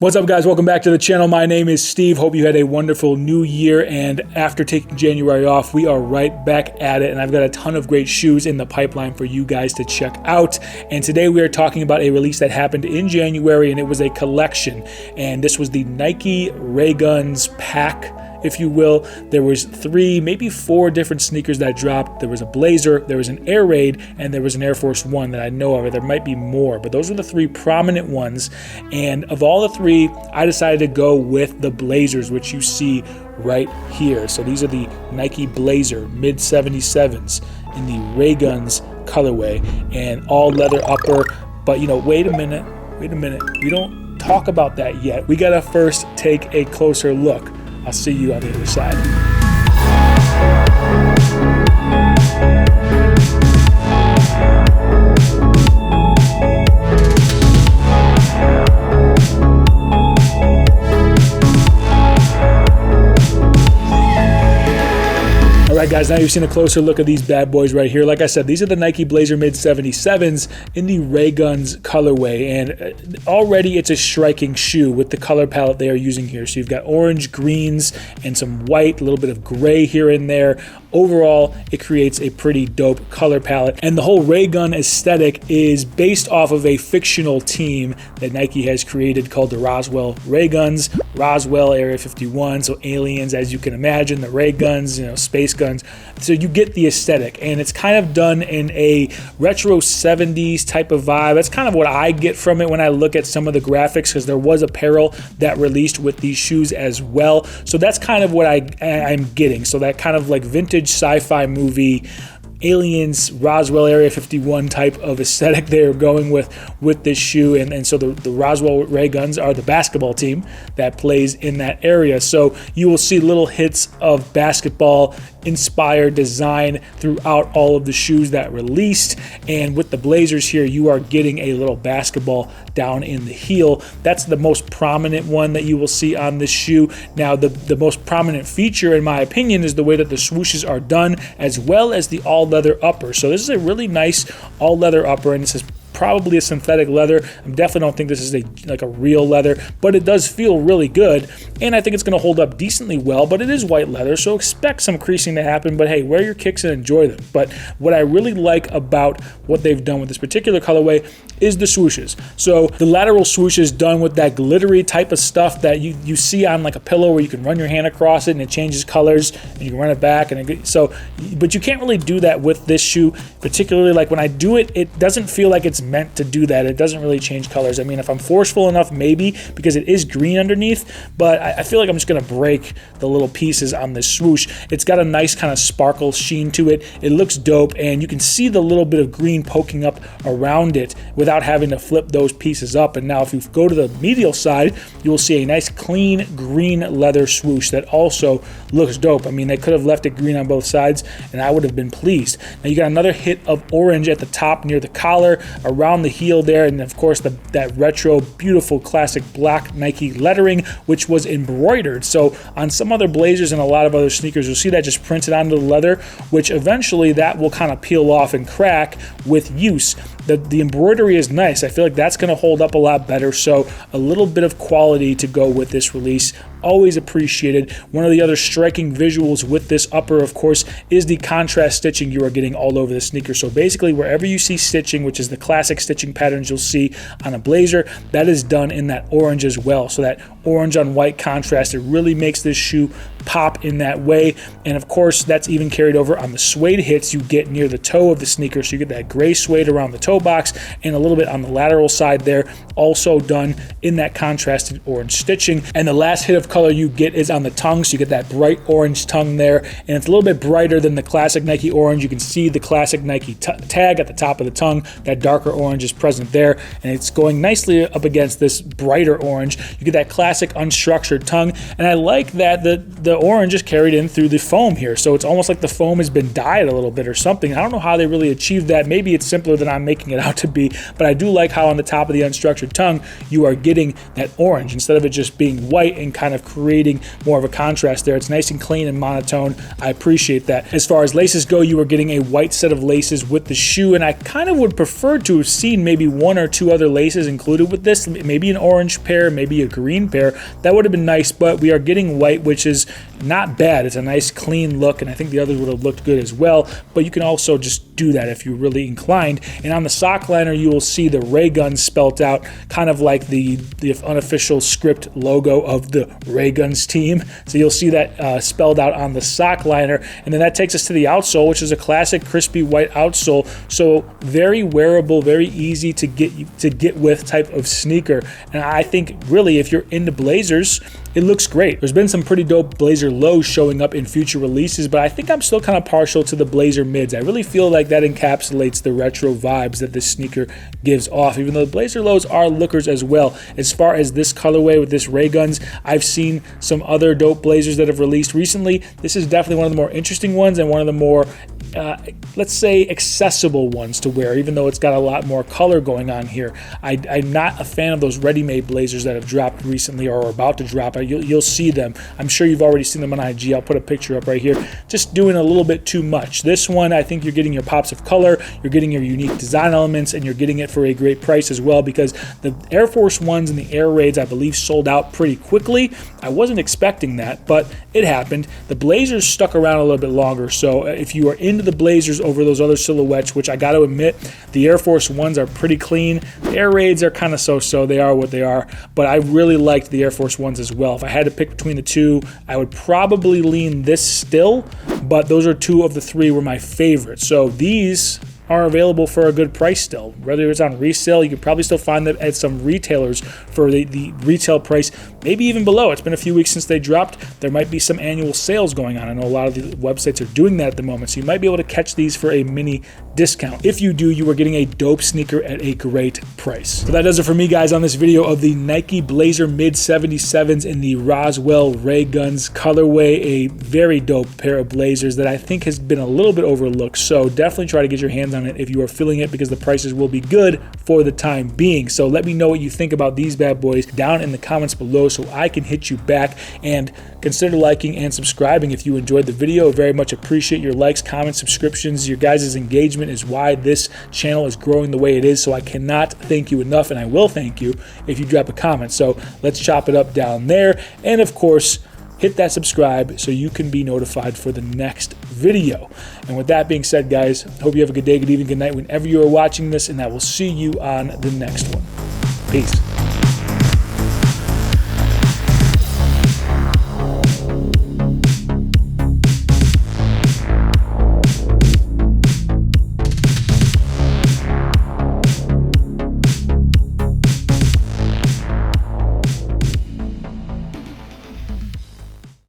What's up, guys? Welcome back to the channel. My name is Steve. Hope you had a wonderful new year, and after taking January off, we are right back at it, and I've got a ton of great shoes in the pipeline for you guys to check out. And today we are talking about a release that happened in January, and it was a collection, and this was the Nike Rayguns pack, if you will. There was 3, maybe 4 different sneakers that dropped. There was a BLAZER, there was an Air Raid, and there was an Air Force One that I know of. There might be more, but those were the 3 prominent ones. And of all the 3, I decided to go with the BLAZERs, which you see right here. So these are the Nike BLAZER mid 77s in the Rayguns colorway, and all leather upper. But you know, wait a minute. We don't talk about that yet. We gotta first take a closer look. I'll see you on the other side. Alright guys, now you've seen a closer look at these bad boys right here. Like I said, these are the Nike BLAZER mid 77s in the Rayguns colorway, and already it's a striking shoe with the color palette they are using here. So you've got orange, greens, and some white, a little bit of gray here and there. Overall, it creates a pretty dope color palette, and the whole Raygun aesthetic is based off of a fictional team that Nike has created called the Roswell Rayguns. Roswell, Area 51, so aliens, as you can imagine, the ray guns, you know, space guns. So you get the aesthetic, and it's kind of done in a retro 70s type of vibe. That's kind of what I get from it when I look at some of the graphics, because there was apparel that released with these shoes as well. So that's kind of what I'm getting. So that kind of like vintage sci-fi movie, aliens, Roswell Area 51 type of aesthetic they're going with this shoe. And so the Roswell Rayguns are the basketball team that plays in that area. So you will see little hits of basketball inspired design throughout all of the shoes that released. And with the BLAZERs here, you are getting a little basketball down in the heel. That's the most prominent one that you will see on this shoe. Now, the most prominent feature, in my opinion, is the way that the swooshes are done, as well as the all leather upper. So this is a really nice all leather upper, and this is probably a synthetic leather. I definitely don't think this is like a real leather, but it does feel really good, and I think it's going to hold up decently well. But it is white leather, so expect some creasing to happen, but hey, wear your kicks and enjoy them. But what I really like about what they've done with this particular colorway is the swooshes. So the lateral swoosh is done with that glittery type of stuff that you see on like a pillow, where you can run your hand across it and it changes colors, and you can run it back, and but you can't really do that with this shoe. Particularly, like when I do it, it doesn't feel like it's meant to do that. It doesn't really change colors. I mean, if I'm forceful enough, maybe, because it is green underneath, but I feel like I'm just gonna break the little pieces on this swoosh. It's got a nice kind of sparkle sheen to it. It looks dope, and you can see the little bit of green poking up around it without having to flip those pieces up. And now if you go to the medial side, you will see a nice clean green leather swoosh that also looks dope. I mean, they could have left it green on both sides and I would have been pleased. Now you got another hit of orange at the top near the collar, around the heel there, and of course that retro beautiful classic black Nike lettering, which was embroidered. So on some other BLAZERs and a lot of other sneakers, you'll see that just printed onto the leather, which eventually that will kind of peel off and crack with use. The embroidery is nice. I feel like that's going to hold up a lot better. So a little bit of quality to go with this release, always appreciated. One of the other striking visuals with this upper, of course, is the contrast stitching you are getting all over the sneaker. So basically, wherever you see stitching, which is the classic stitching patterns you'll see on a BLAZER, that is done in that orange as well. So that orange on white contrast, it really makes this shoe pop in that way. And of course, that's even carried over on the suede hits you get near the toe of the sneaker. So you get that gray suede around the toe box and a little bit on the lateral side there, also done in that contrasted orange stitching. And the last hit of color you get is on the tongue. So you get that bright orange tongue there, and it's a little bit brighter than the classic Nike orange. You can see the classic Nike tag at the top of the tongue. That darker orange is present there, and it's going nicely up against this brighter orange. You get that classic unstructured tongue, and I like that the the orange is carried in through the foam here. So it's almost like the foam has been dyed a little bit or something. I don't know how they really achieved that. Maybe it's simpler than I'm making it out to be, but I do like how on the top of the unstructured tongue, you are getting that orange instead of it just being white and kind of creating more of a contrast there. It's nice and clean and monotone. I appreciate that. As far as laces go, you are getting a white set of laces with the shoe, and I kind of would prefer to have seen maybe 1 or 2 other laces included with this, maybe an orange pair, maybe a green pair. That would have been nice, but we are getting white, which is not bad. It's a nice clean look, and I think the others would have looked good as well, but you can also just do that if you're really inclined. And on the sock liner, you will see the Rayguns spelt out, kind of like the unofficial script logo of the Rayguns team. So you'll see that spelled out on the sock liner, and then that takes us to the outsole, which is a classic crispy white outsole. So very wearable, very easy to get with type of sneaker. And I think really, if you're into Blazers, it looks great. There's been some pretty dope Blazer lows showing up in future releases, but I think I'm still kind of partial to the Blazer mids. I really feel like that encapsulates the retro vibes that this sneaker gives off, even though the Blazer lows are lookers as well. As far as this colorway with this Rayguns, I've seen some other dope Blazers that have released recently. This is definitely one of the more interesting ones and one of the more let's say accessible ones to wear, even though it's got a lot more color going on here. I'm not a fan of those ready-made Blazers that have dropped recently or are about to drop. You'll see them. I'm sure you've already seen them on IG. I'll put a picture up right here. Just doing a little bit too much. This one, I think you're getting your pops of color, you're getting your unique design elements, and you're getting it for a great price as well, because the Air Force Ones and the Air Raids, I believe, sold out pretty quickly. I wasn't expecting that, but it happened. The Blazers stuck around a little bit longer, so if you are into the Blazers over those other silhouettes, which I got to admit, the Air Force Ones are pretty clean. The Air Raids are kind of so-so. They are what they are, but I really liked the Air Force Ones as well. If I had to pick between the two, I would probably lean this still, but those are 2 of the 3 were my favorites. So these are available for a good price still. Whether it's on resale, you can probably still find them at some retailers for the retail price, maybe even below. It's been a few weeks since they dropped. There might be some annual sales going on. I know a lot of the websites are doing that at the moment, so you might be able to catch these for a mini discount. If you do, you are getting a dope sneaker at a great price. So that does it for me, guys, on this video of the Nike Blazer Mid 77s in the Roswell Rayguns colorway. A very dope pair of Blazers that I think has been a little bit overlooked, so definitely try to get your hands on it if you are feeling it, because the prices will be good for the time being. So let me know what you think about these bad boys down in the comments below so I can hit you back, and consider liking and subscribing if you enjoyed the video. I very much appreciate your likes, comments, subscriptions. Your guys' engagement is why this channel is growing the way it is, so I cannot thank you enough, and I will thank you if you drop a comment. So let's chop it up down there, and of course, hit that subscribe so you can be notified for the next video. And with that being said, guys, hope you have a good day, good evening, good night whenever you are watching this, and I will see you on the next one. Peace.